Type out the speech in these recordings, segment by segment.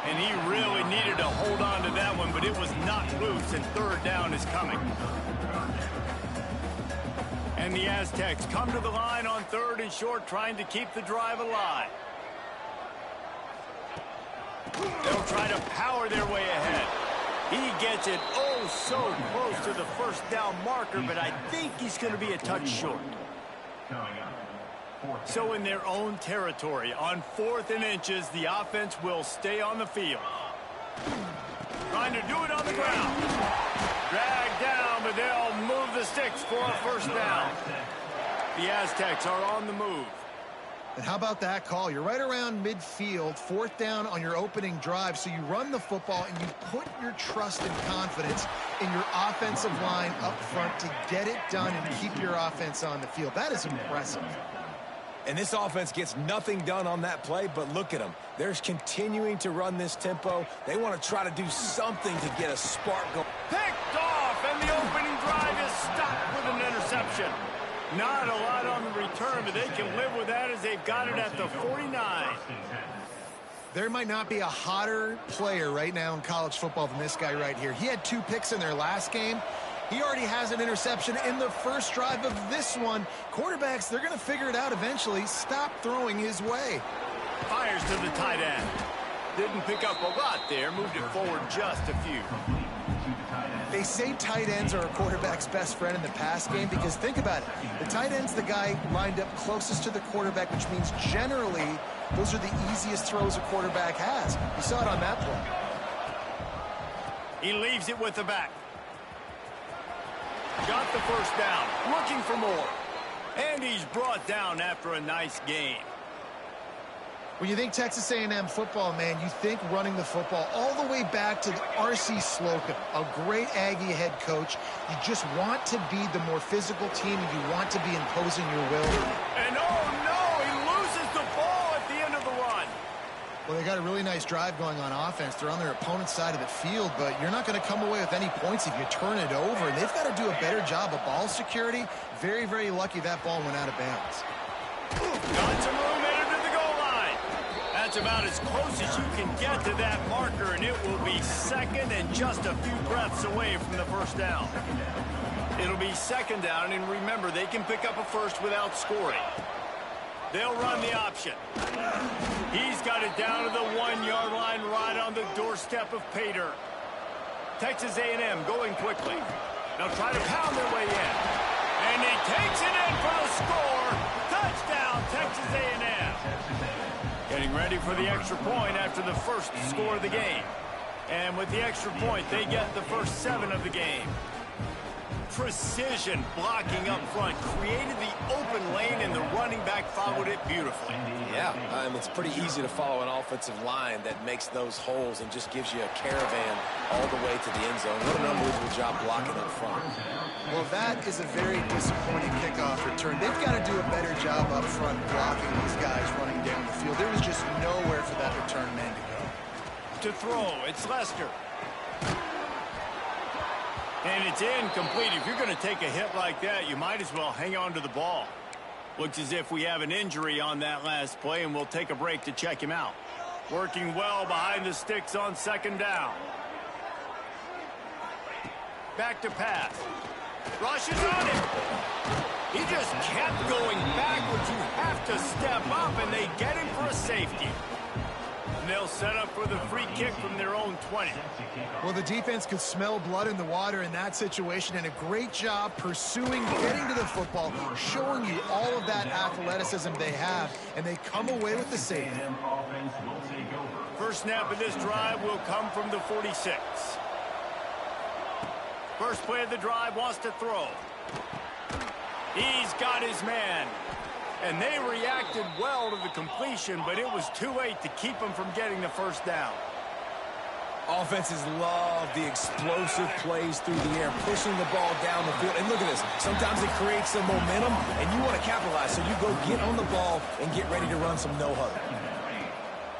And he really needed to hold on to that one, but it was knocked loose, and third down is coming. And the Aztecs come to the line on third and short, trying to keep the drive alive. They'll try to power their way ahead. He gets it oh so close to the first down marker, but I think he's going to be a touch short. So in their own territory, on 4th and inches, the offense will stay on the field. Trying to do it on the ground. Dragged down, but they'll move the sticks for a first down. The Aztecs are on the move. And how about that call? You're right around midfield, 4th down on your opening drive, so you run the football and you put your trust and confidence in your offensive line up front to get it done and keep your offense on the field. That is impressive. And this offense gets nothing done on that play, but look at them. They're continuing to run this tempo. They want to try to do something to get a spark going. Picked off, and the opening drive is stopped with an interception. Not a lot on the return, but they can live with that as they've got it at the 49. There might not be a hotter player right now in college football than this guy right here. He had 2 picks in their last game. He already has an interception in the first drive of this one. Quarterbacks, they're going to figure it out eventually. Stop throwing his way. Fires to the tight end. Didn't pick up a lot there. Moved it forward just a few. They say tight ends are a quarterback's best friend in the pass game because think about it. The tight end's the guy lined up closest to the quarterback, which means generally those are the easiest throws a quarterback has. You saw it on that play. He leaves it with the back. Got the first down, looking for more. And he's brought down after a nice gain. When you think Texas A&M football, man, you think running the football all the way back to R.C. Slocum, a great Aggie head coach. You just want to be the more physical team, and you want to be imposing your will. And oh no, he loses the ball at the end of the run. Well, they got a really nice drive going on offense. They're on their opponent's side of the field, but you're not going to come away with any points if you turn it over. And they've got to do a better job of ball security. Very, very lucky that ball went out of bounds. Got some room headed to the goal line. That's about as close as you can get to that marker, and it will be second and just a few breaths away from the first down. It'll be second down, and remember, they can pick up a first without scoring. They'll run the option. He's got it down to the 1-yard line right on the doorstep of Pater. Texas A&M going quickly. They'll try to pound their way in. And he takes it in for the score. Touchdown, Texas A&M. Getting ready for the extra point after the first score of the game. And with the extra point, they get the first 7 of the game. Precision blocking up front created the open lane, and the running back followed it beautifully. Yeah, it's pretty easy to follow an offensive line that makes those holes and just gives you a caravan all the way to the end zone. What an unbelievable job blocking up front. Well, that is a very disappointing kickoff return. They've got to do a better job up front blocking these guys running down the field. There was just nowhere for that return man to go. To throw, it's Lester. And it's incomplete. If you're going to take a hit like that, you might as well hang on to the ball. Looks as if we have an injury on that last play, and we'll take a break to check him out. Working well behind the sticks on second down. Back to pass. Rushes on him. He just kept going backwards. You have to step up, and they get him for a safety. And they'll set up for the free kick from their own 20. Well, the defense could smell blood in the water in that situation, and a great job pursuing, getting to the football, showing you all of that athleticism they have, and they come away with the save. First snap of this drive will come from the 46. First play of the drive, wants to throw. He's got his man. And they reacted well to the completion, but it was too late to keep them from getting the first down. Offenses love the explosive plays through the air, pushing the ball down the field. And look at this. Sometimes it creates some momentum, and you want to capitalize. So you go get on the ball and get ready to run some no-huddle.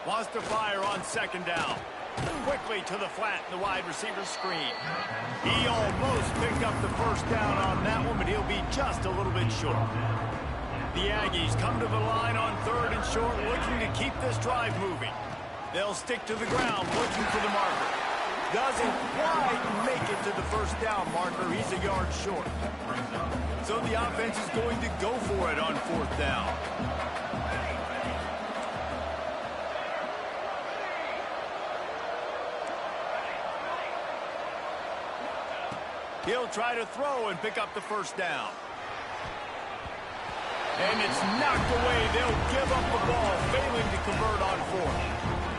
Wants to fire on second down. Quickly to the flat in the wide receiver screen. He almost picked up the first down on that one, but he'll be just a little bit short. The Aggies come to the line on third and short, looking to keep this drive moving. They'll stick to the ground looking for the marker. Doesn't quite make it to the first down marker. He's a yard short. So the offense is going to go for it on 4th down. He'll try to throw and pick up the first down. And it's knocked away. They'll give up the ball, failing to convert on 4th.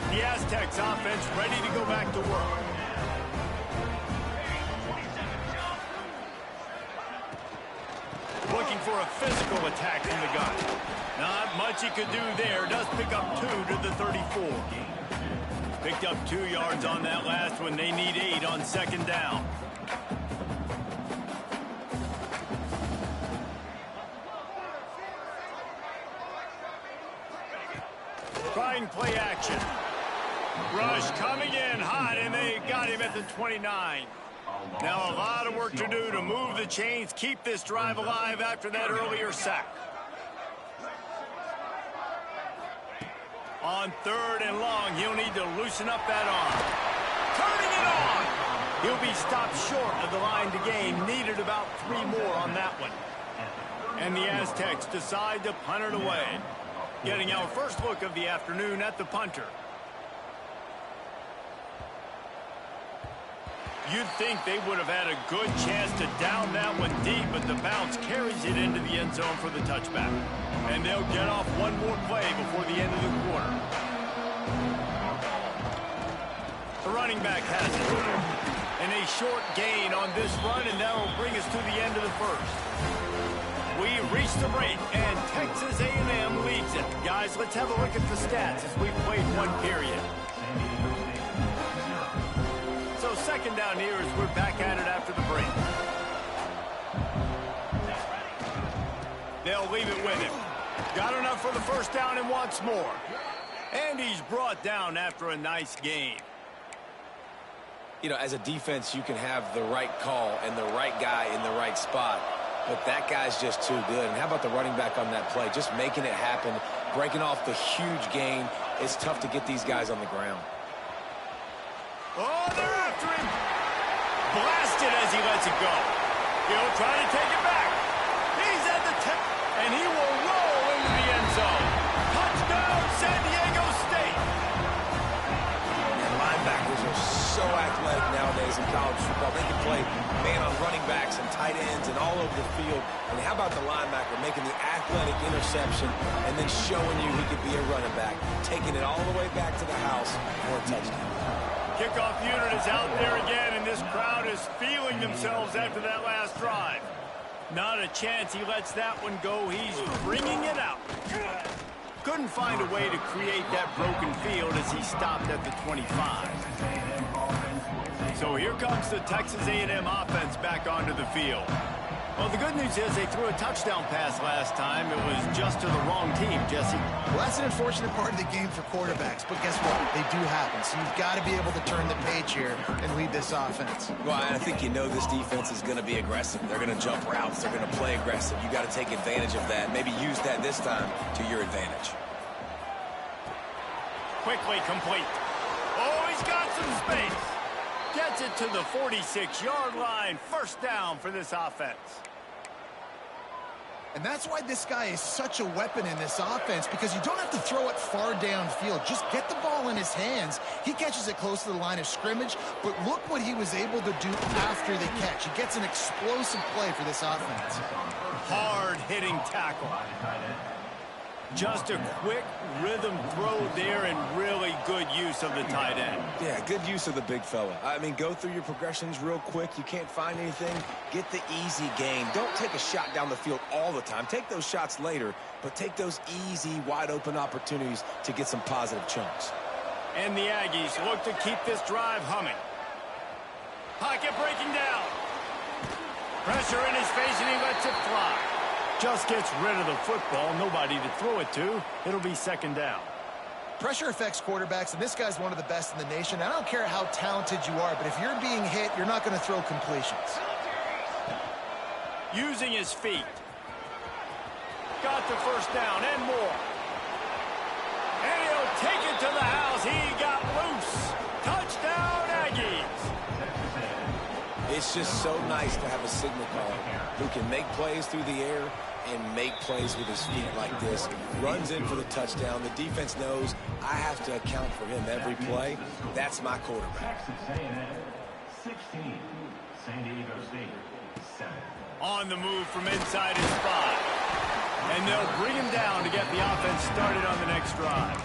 The Aztecs offense ready to go back to work. Looking for a physical attack from the gun. Not much he could do there. Does pick up 2 to the 34. Picked up 2 yards on that last one. They need 8 on 2nd down. Trying play action. Rush coming in hot, and they got him at the 29. Now a lot of work to do to move the chains, keep this drive alive after that earlier sack. On 3rd and long, he'll need to loosen up that arm. Turning it on! He'll be stopped short of the line to gain. Needed about 3 more on that one. And the Aztecs decide to punt it away. Getting our first look of the afternoon at the punter. You'd think they would have had a good chance to down that one deep, but the bounce carries it into the end zone for the touchback. And they'll get off one more play before the end of the quarter. The running back has it. And a short gain on this run, and that'll bring us to the end of the first. We reach the break, and Texas A&M leads it. Guys, let's have a look at the stats as we've played 1 period. So 2nd down here as we're back at it after the break. They'll leave it with him. Got enough for the first down and wants more. And he's brought down after a nice game. You know, as a defense, you can have the right call and the right guy in the right spot. But that guy's just too good. And how about the running back on that play? Just making it happen, breaking off the huge gain. It's tough to get these guys on the ground. Oh, they're after him. Blasted as he lets it go. He'll try to take it back. He's at the tip, and he will roll into the end zone. Touchdown, San Diego State. And linebackers are so athletic nowadays in college football. They can play man on running backs and tight ends and all over the field. And how about the linebacker making the athletic interception and then showing you he could be a running back, taking it all the way back to the house for a touchdown. Kickoff unit is out there again, and this crowd is feeling themselves after that last drive. Not a chance he lets that one go. He's bringing it out. Couldn't find a way to create that broken field as he stopped at the 25. So here comes the Texas A&M offense back onto the field. Well, the good news is they threw a touchdown pass last time. It was just to the wrong team, Jesse. Well, that's an unfortunate part of the game for quarterbacks, but guess what? They do happen. So you've got to be able to turn the page here and lead this offense. Well, I think you know this defense is going to be aggressive. They're going to jump routes. They're going to play aggressive. You got to take advantage of that. Maybe use that this time to your advantage. Quickly complete. Oh, he's got some space. Gets it to the 46-yard line. First down for this offense. And that's why this guy is such a weapon in this offense, because you don't have to throw it far downfield. Just get the ball in his hands. He catches it close to the line of scrimmage, but look what he was able to do after the catch. He gets an explosive play for this offense. Hard-hitting tackle. Just a quick rhythm throw there and really good use of the tight end. Yeah, good use of the big fella. I mean, go through your progressions real quick. You can't find anything. Get the easy gain. Don't take a shot down the field all the time. Take those shots later, but take those easy, wide-open opportunities to get some positive chunks. And the Aggies look to keep this drive humming. Pocket breaking down. Pressure in his face, and he lets it fly. Just gets rid of the football. Nobody to throw it to. It'll be second down. Pressure affects quarterbacks, and this guy's one of the best in the nation. I don't care how talented you are, but if you're being hit, you're not going to throw completions. Using his feet. Got the first down and more. And he'll take it to the house. He got It's just so nice to have a signal call who can make plays through the air and make plays with his feet like this. Runs in for the touchdown. The defense knows I have to account for him every play. That's my quarterback. 16, San Diego State, 7. On the move from inside his spot. And they'll bring him down to get the offense started on the next drive.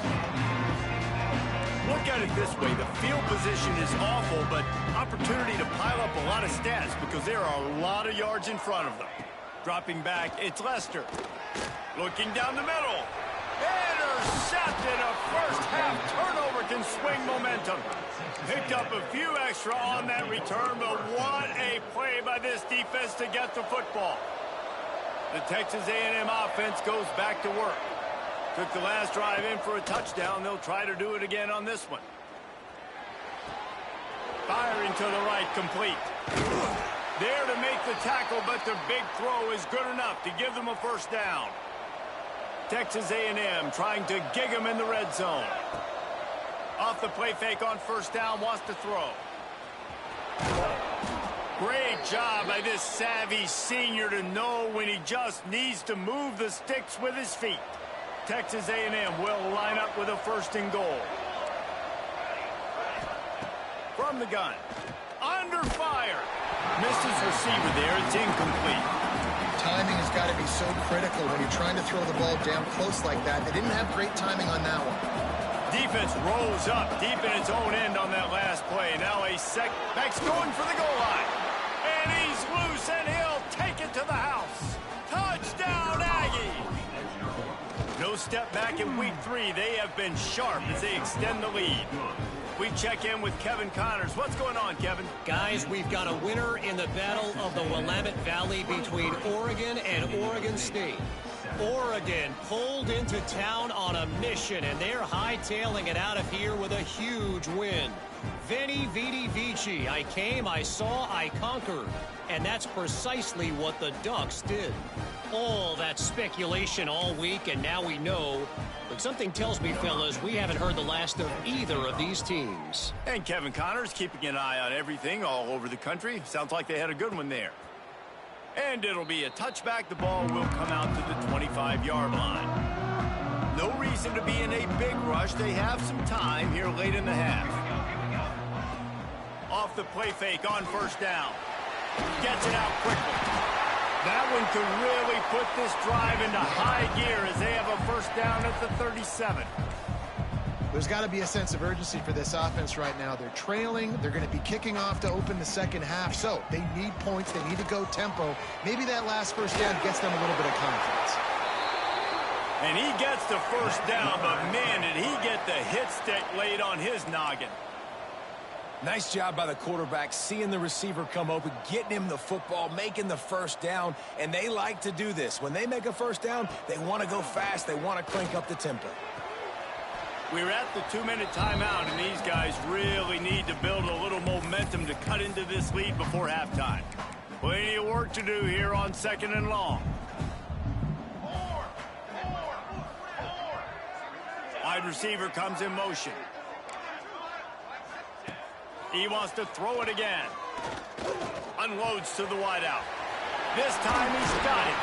Look at it this way. The field position is awful, but opportunity to pile up a lot of stats because there are a lot of yards in front of them. Dropping back, it's Lester. Looking down the middle. Intercepted. A first-half turnover can swing momentum. Picked up a few extra on that return, but what a play by this defense to get the football. The Texas A&M offense goes back to work. Took the last drive in for a touchdown. They'll try to do it again on this one. Firing to the right, complete. There to make the tackle, but the big throw is good enough to give them a first down. Texas A&M trying to gig him in the red zone. Off the play fake on first down, wants to throw. Great job by this savvy senior to know when he just needs to move the sticks with his feet. Texas A&M will line up with a first and goal. From the gun. Under fire. Misses receiver there. It's incomplete. Timing has got to be so critical when you're trying to throw the ball down close like that. They didn't have great timing on that one. Defense rolls up deep in its own end on that last play. Now a back's going for the goal line. And he's loose, and he'll take it to the house. Touchdown, Aggie! No step back in week 3. They have been sharp as they extend the lead. We check in with Kevin Connors. What's going on, Kevin? Guys, we've got a winner in the battle of the Willamette Valley between Oregon and Oregon State. Oregon pulled into town on a mission, and they're hightailing it out of here with a huge win. Veni, Vidi, Vici. I came, I saw, I conquered. And that's precisely what the Ducks did. All that speculation all week, and now we know. But something tells me, fellas, we haven't heard the last of either of these teams. And Kevin Connors keeping an eye on everything all over the country. Sounds like they had a good one there. And it'll be a touchback. The ball will come out to the 25-yard line. No reason to be in a big rush. They have some time here late in the half. Off the play fake on first down. Gets it out quickly. That one could really put this drive into high gear as they have a first down at the 37. There's got to be a sense of urgency for this offense right now. They're trailing. They're going to be kicking off to open the second half. So they need points. They need to go tempo. Maybe that last first down gets them a little bit of confidence. And he gets the first down, but man, did he get the hit stick laid on his noggin. Nice job by the quarterback, seeing the receiver come open, getting him the football, making the first down, and they like to do this. When they make a first down, they want to go fast. They want to crank up the tempo. We're at the 2-minute timeout, and these guys really need to build a little momentum to cut into this lead before halftime. Plenty of work to do here on 2nd and long. Wide receiver comes in motion. He wants to throw it again. Unloads to the wideout. This time he's got it.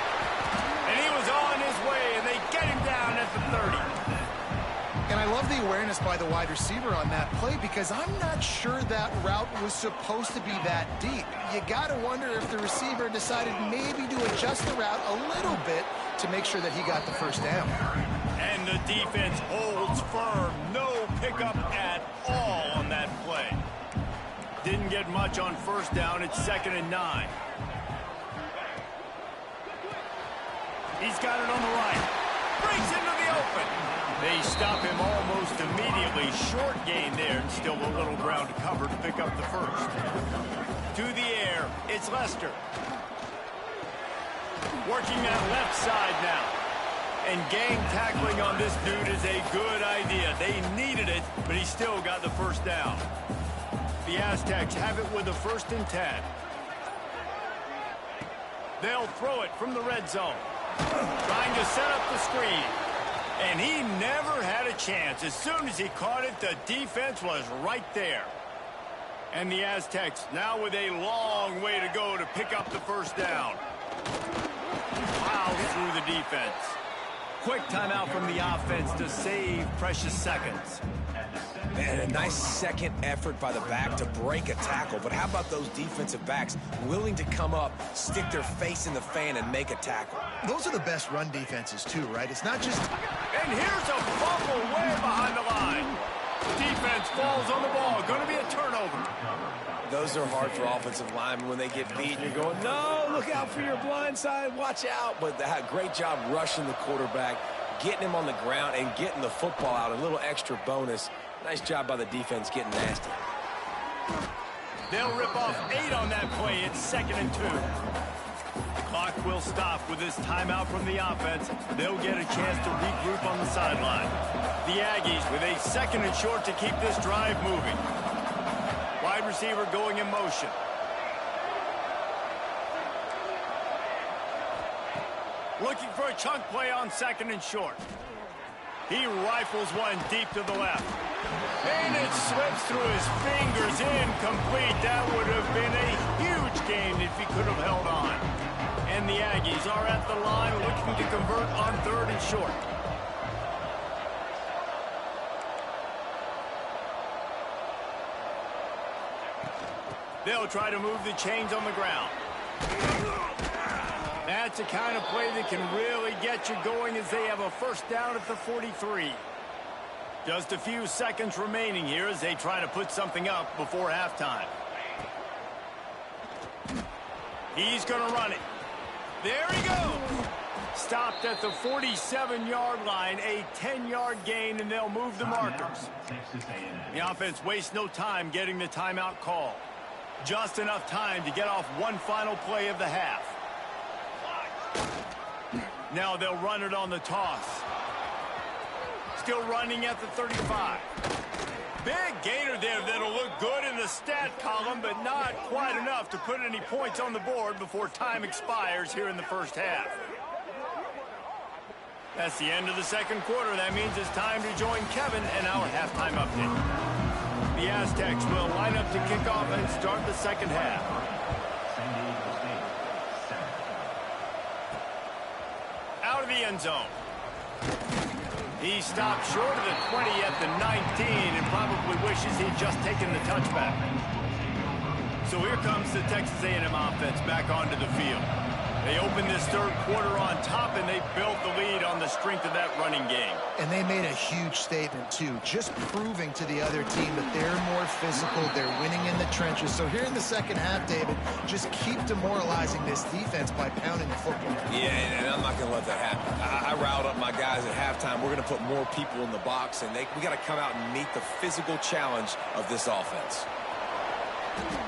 And he was on his way, and they get him down at the 30. And I love the awareness by the wide receiver on that play because I'm not sure that route was supposed to be that deep. You got to wonder if the receiver decided maybe to adjust the route a little bit to make sure that he got the first down. And the defense holds firm. No pickup at all on that play. Didn't get much on first down. It's 2nd and 9. He's got it on the right. Breaks into the open. They stop him almost immediately. Short gain there, and still a little ground to cover to pick up the first. To the air, it's Lester. Working that left side now. And gang tackling on this dude is a good idea. They needed it, but he still got the first down. The Aztecs have it with a 1st and 10. They'll throw it from the red zone. Trying to set up the screen. And he never had a chance. As soon as he caught it, the defense was right there. And the Aztecs now with a long way to go to pick up the first down. Plows through the defense. Quick timeout from the offense to save precious seconds. And a nice second effort by the back to break a tackle. But how about those defensive backs willing to come up, stick their face in the fan, and make a tackle? Those are the best run defenses, too, right? It's not just... And here's a fumble way behind the line. Defense falls on the ball. Going to be a turnover. Those are hard for offensive linemen when they get beat. You're going, no, look out for your blind side. Watch out. But they had a great job rushing the quarterback, getting him on the ground, and getting the football out. A little extra bonus. Nice job by the defense getting nasty. They'll rip off 8 on that play. It's 2nd and 2. The clock will stop with this timeout from the offense. They'll get a chance to regroup on the sideline. The Aggies with a 2nd and short to keep this drive moving. Wide receiver going in motion. Looking for a chunk play on 2nd and short. He rifles one deep to the left. And it slips through his fingers, incomplete. That would have been a huge gain if he could have held on. And the Aggies are at the line looking to convert on 3rd and short. They'll try to move the chains on the ground. That's a kind of play that can really get you going as they have a first down at the 43. Just a few seconds remaining here as they try to put something up before halftime. He's going to run it. There he goes. Stopped at the 47-yard line, a 10-yard gain, and they'll move the markers. The offense wastes no time getting the timeout call. Just enough time to get off one final play of the half. Now they'll run it on the toss. Still running at the 35. Big gainer there that'll look good in the stat column, but not quite enough to put any points on the board before time expires here in the first half. That's the end of the 2nd quarter. That means it's time to join Kevin and our halftime update. The Aztecs will line up to kick off and start the 2nd half. Out of the end zone. He stopped short of the 20 at the 19 and probably wishes he'd just taken the touchback. So here comes the Texas A&M offense back onto the field. They opened this 3rd quarter on top, and they built the lead on the strength of that running game. And they made a huge statement, too, just proving to the other team that they're more physical, they're winning in the trenches. So here in the 2nd half, David, just keep demoralizing this defense by pounding the football. Yeah, and I'm not going to let that happen. I riled up my guys at halftime. We're going to put more people in the box, and we got to come out and meet the physical challenge of this offense.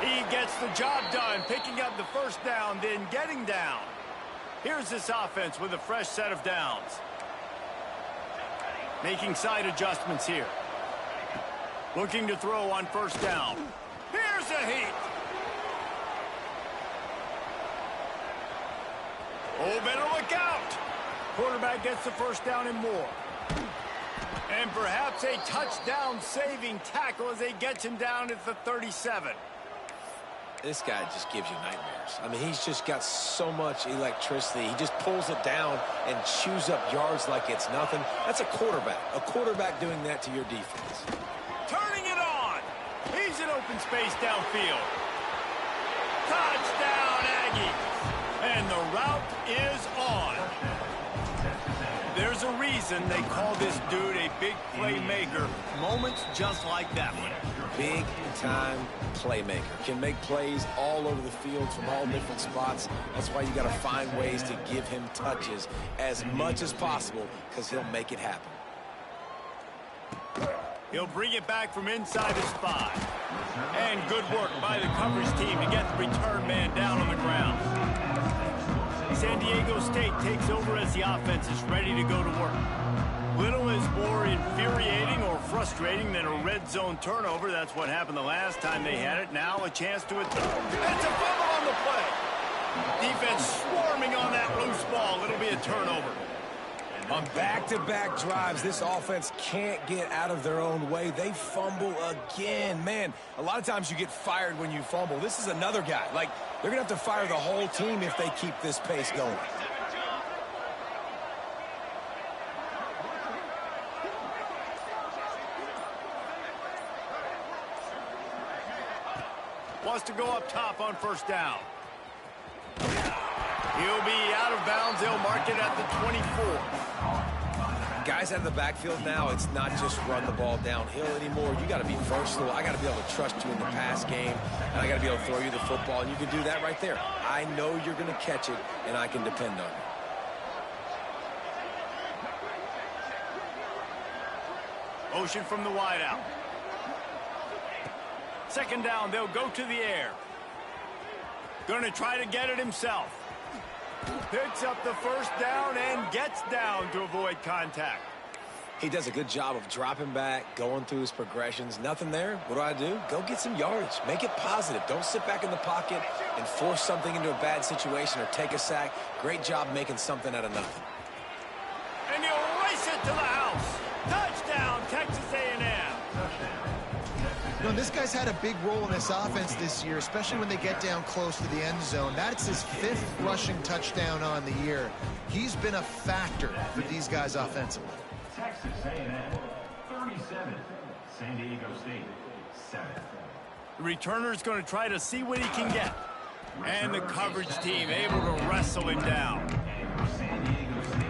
He gets the job done, picking up the first down, then getting down. Here's this offense with a fresh set of downs. Making side adjustments here. Looking to throw on 1st down. Here's a heat. Oh, better look out. Quarterback gets the first down and more. And perhaps a touchdown-saving tackle as they get him down at the 37. This guy just gives you nightmares. I mean, he's just got so much electricity. He just pulls it down and chews up yards like it's nothing. That's a quarterback. A quarterback doing that to your defense. Turning it on. He's in open space downfield. Touchdown, Aggies. And the route is on. There's a reason they call this dude a big playmaker. Moments just like that one. Big-time playmaker. Can make plays all over the field from all different spots. That's why you got to find ways to give him touches as much as possible, because he'll make it happen. He'll bring it back from inside his 5. And good work by the coverage team to get the return man down on the ground. San Diego State takes over as the offense is ready to go to work. Little is more infuriating or frustrating than a red zone turnover. That's what happened the last time they had it. Now a chance to it's a fumble on the play. Defense swarming on that loose ball. It'll be a turnover. On back-to-back drives, this offense can't get out of their own way. They fumble again. Man, a lot of times you get fired when you fumble. This is another guy. Like, they're going to have to fire the whole team if they keep this pace going. Wants to go up top on first down. He'll be out of bounds. They'll mark it at the 24. Guys out of the backfield now, it's not just run the ball downhill anymore. You got to be versatile. I got to be able to trust you in the pass game, and I got to be able to throw you the football, and you can do that right there. I know you're going to catch it, and I can depend on you. Motion from the wideout. Second down, they'll go to the air. Going to try to get it himself. Picks up the first down and gets down to avoid contact. He does a good job of dropping back, going through his progressions. Nothing there. What do? Go get some yardage. Make it positive. Don't sit back in the pocket and force something into a bad situation or take a sack. Great job making something out of nothing. And he'll race it to the house. Touchdown, Texas A&M. You know, this guy's had a big role in this offense this year, especially when they get down close to the end zone. That's his 5th rushing touchdown on the year. He's been a factor for these guys offensively. Texas A&M 37, San Diego State 7. The returner's going to try to see what he can get. And the coverage team able to wrestle him down.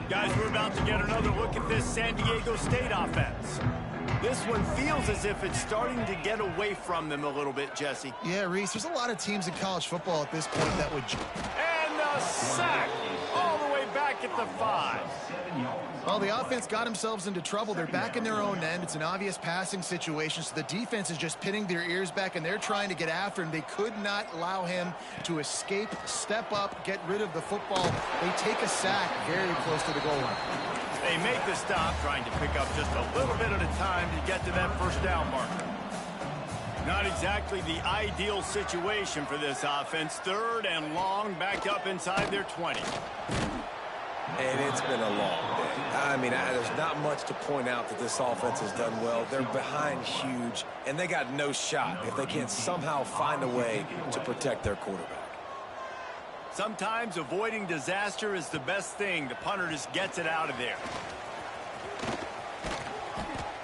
Guys, we're about to get another look at this San Diego State offense. This one feels as if it's starting to get away from them a little bit, Jesse. Yeah, Reese, there's a lot of teams in college football at this point that would... And a sack all the way back at the 5. Well, the offense got themselves into trouble. They're back in their own end. It's an obvious passing situation, so the defense is just pinning their ears back, and they're trying to get after him. They could not allow him to escape, step up, get rid of the football. They take a sack very close to the goal line. They make the stop, trying to pick up just a little bit at a time to get to that first down marker. Not exactly the ideal situation for this offense. 3rd and long, backed up inside their 20. And it's been a long day. I mean, there's not much to point out that this offense has done well. They're behind huge, and they got no shot if they can't somehow find a way to protect their quarterback. Sometimes avoiding disaster is the best thing. The punter just gets it out of there.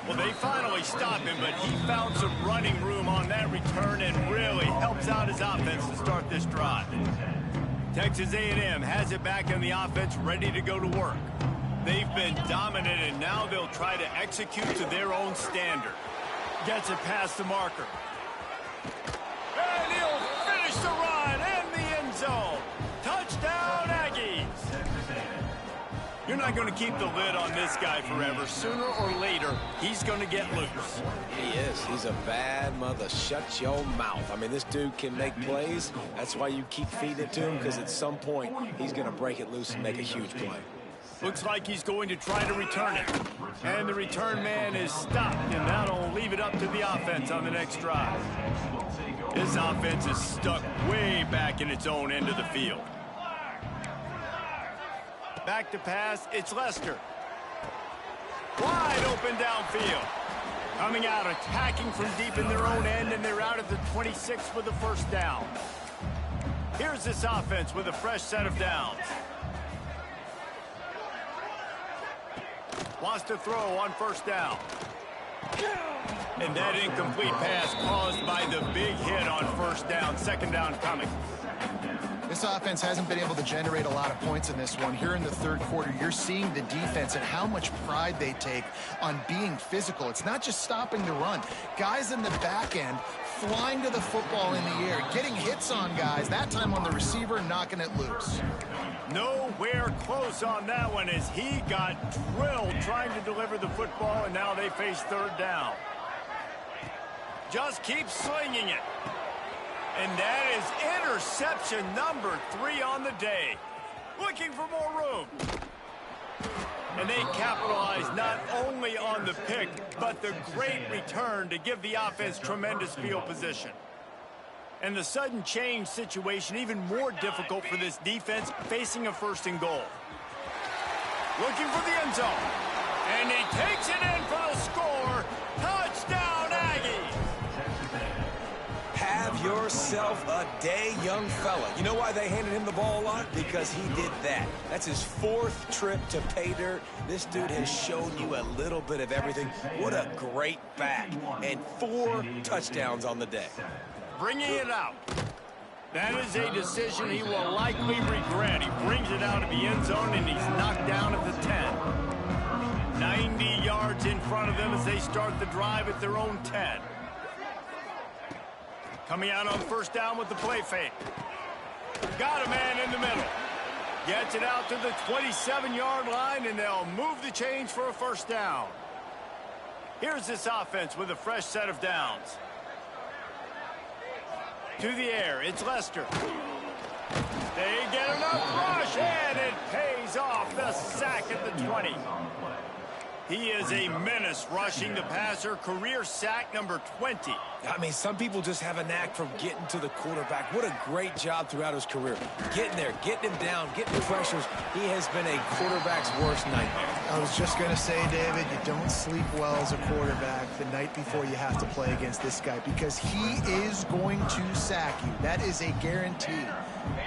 Well, they finally stop him, but he found some running room on that return and really helps out his offense to start this drive. Texas A&M has it back in the offense, ready to go to work. They've been dominant, and now they'll try to execute to their own standard. Gets it past the marker. And he'll finish the run in the end zone. Touchdown, Aggies. You're not going to keep the lid on this guy forever. Sooner or later, he's going to get loose. He is. He's a bad mother. Shut your mouth. I mean, this dude can make plays. That's why you keep feeding it to him, because at some point, he's going to break it loose and make a huge play. Looks like he's going to try to return it. And the return man is stopped, and that'll leave it up to the offense on the next drive. This offense is stuck way back in its own end of the field. Back to pass, it's Lester. Wide open downfield. Coming out, attacking from deep in their own end, and they're out at the 26 for the first down. Here's this offense with a fresh set of downs. Wants to throw on first down. And that incomplete pass caused by the big hit on first down. Second down coming. This offense hasn't been able to generate a lot of points in this one. Here in the 3rd quarter, you're seeing the defense and how much pride they take on being physical. It's not just stopping the run. Guys in the back end flying to the football in the air, getting hits on guys, that time on the receiver, knocking it loose. Nowhere close on that one as he got drilled trying to deliver the football, and now they face 3rd down. Just keep slinging it. And that is interception number 3 on the day. Looking for more room. And they capitalize not only on the pick, but the great return to give the offense tremendous field position. And the sudden change situation even more difficult for this defense facing a 1st and goal. looking for the end zone. And he takes it in for the score. Touchdown, Aggies. Have yourself a day, young fella. You know why they handed him the ball a lot? Because he did that. That's his 4th trip to pay dirt. This dude has shown you a little bit of everything. What a great back. And 4 touchdowns on the day. Bringing it out. That is a decision he will likely regret. He brings it out of the end zone, and he's knocked down at the 10. 90 yards in front of them as they start the drive at their own 10. Coming out on first down with the play fake. Got a man in the middle. Gets it out to the 27-yard line, and they'll move the chains for a first down. Here's this offense with a fresh set of downs. To the air, it's Lester. They get enough rush, and it pays off. The sack at the 20. He is a menace rushing the passer. Career sack number 20. I mean, some people just have a knack for getting to the quarterback. What a great job throughout his career. Getting there, getting him down, getting the pressures. He has been a quarterback's worst nightmare. I was just going to say, David, you don't sleep well as a quarterback the night before you have to play against this guy because he is going to sack you. That is a guarantee.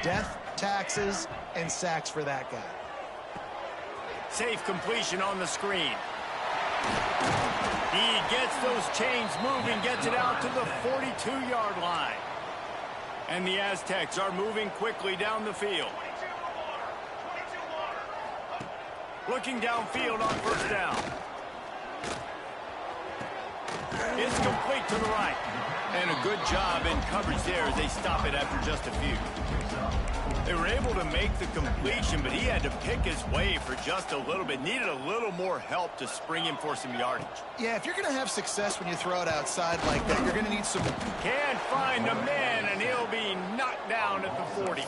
Death, taxes, and sacks for that guy. Safe completion on the screen. He gets those chains moving, gets it out to the 42-yard line. And the Aztecs are moving quickly down the field. Looking downfield on first down. It's complete to the right. And a good job in coverage there as they stop it after just a few. They were able to make the completion, but he had to pick his way for just a little bit. Needed a little more help to spring him for some yardage. Yeah, if you're going to have success when you throw it outside like that, you're going to need some... Can't find a man, and he'll be knocked down at the 40.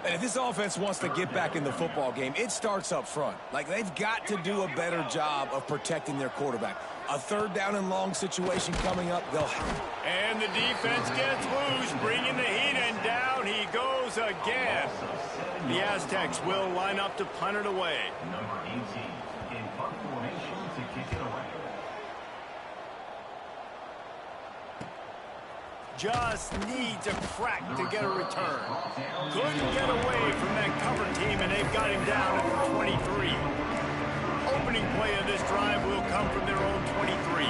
And if this offense wants to get back in the football game, it starts up front. Like, they've got to do a better job of protecting their quarterback. A third down and long situation coming up, they'll have. And the defense gets loose, bringing the heat, and down he goes again. The Aztecs will line up to punt it away. Number 18 in punt formation to kick it away. Just needs a crack to get a return. Couldn't get away from that cover team, and they've got him down at the 23. Opening play of this drive will come from their own 23.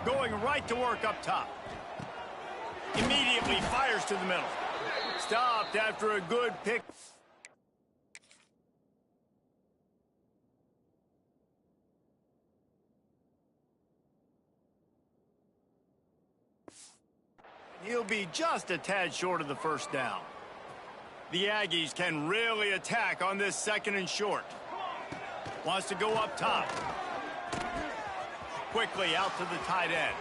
Going right to work up top. Immediately fires to the middle. Stopped after a good pick. He'll be just a tad short of the first down. The Aggies can really attack on this second and short. Wants to go up top. Quickly out to the tight end.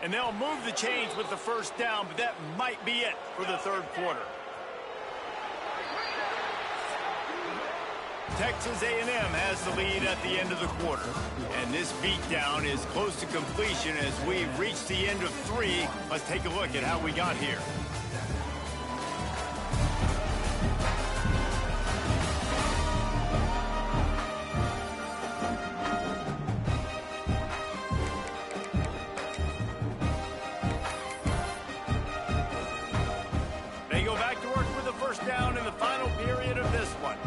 And they'll move the chains with the first down, but that might be it for the third quarter. Texas A&M has the lead at the end of the quarter. And this beatdown is close to completion as we reach the end of 3. Let's take a look at how we got here. They go back to work with the first down in the final period of this one.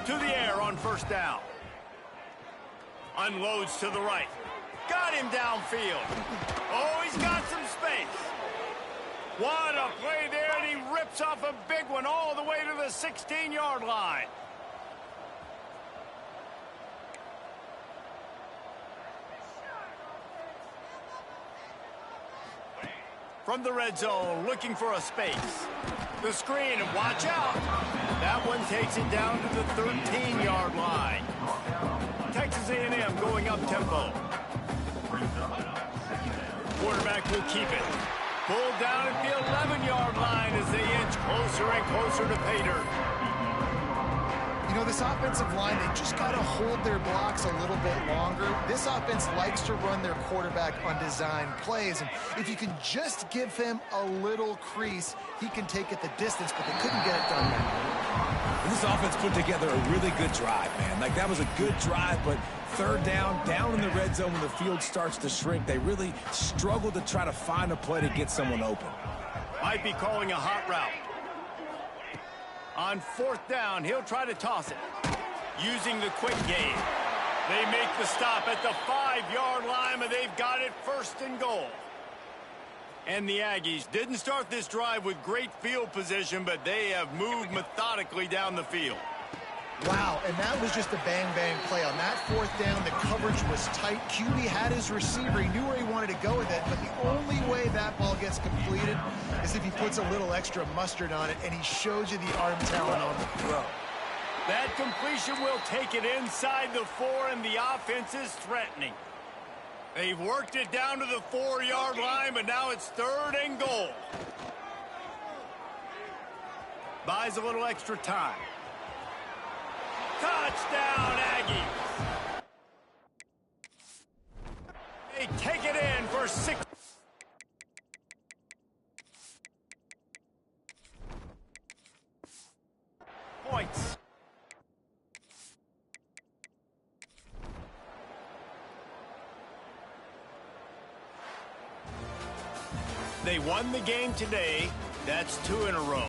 To the air on first down. Unloads to the right. Got him downfield. Oh, he's got some space. What a play there, and he rips off a big one all the way to the 16-yard line. From the red zone, looking for a space. The screen, and watch out. That one takes it down to the 13-yard line. Texas A&M going up tempo. Quarterback will keep it. Pulled down at the 11-yard line as they inch closer and closer to pay dirt. You know, this offensive line, they just got to hold their blocks a little bit longer. This offense likes to run their quarterback on design plays, and if you can just give him a little crease, he can take it the distance, but they couldn't get it done that. This offense put together a really good drive, man. Like, that was a good drive, but third down in the red zone when the field starts to shrink, they really struggle to try to find a play to get someone open. Might be calling a hot route. On fourth down, he'll try to toss it. Using the quick game. They make the stop at the 5-yard line, and they've got it first and goal. And the Aggies didn't start this drive with great field position, but they have moved methodically down the field. Wow, and that was just a bang-bang play. On that fourth down, the coverage was tight. QB had his receiver. He knew where he wanted to go with it, but the only way that ball gets completed is if he puts a little extra mustard on it, and he shows you the arm talent on the throw. That completion will take it inside the 4, and the offense is threatening. They've worked it down to the 4-yard line, but now it's third and goal. Buys a little extra time. Touchdown, Aggies. They take it in for 6 points. They won the game today. That's 2 in a row.